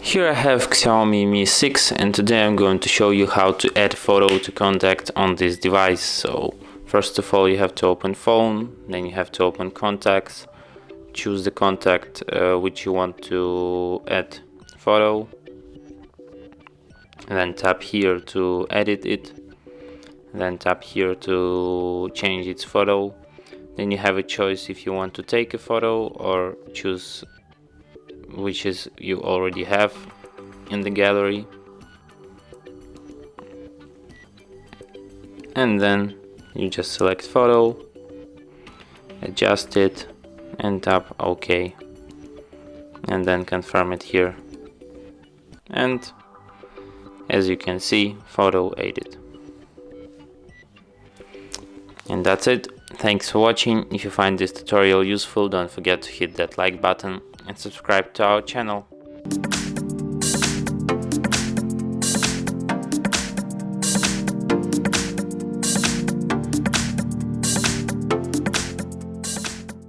Here I have XIAOMI Mi 6 and today I'm going to show you how to add photo to contact on this device. So first of all you have to open phone, then you have to open contacts, choose the contact which you want to add photo, and then tap here to edit it, then tap here to change its photo. Then you have a choice if you want to take a photo or choose which is you already have in the gallery, and then you just select photo, adjust it and tap OK, and then confirm it here, and as you can see, photo added. And that's it. Thanks for watching. If you find this tutorial useful, don't forget to hit that like button and subscribe to our channel.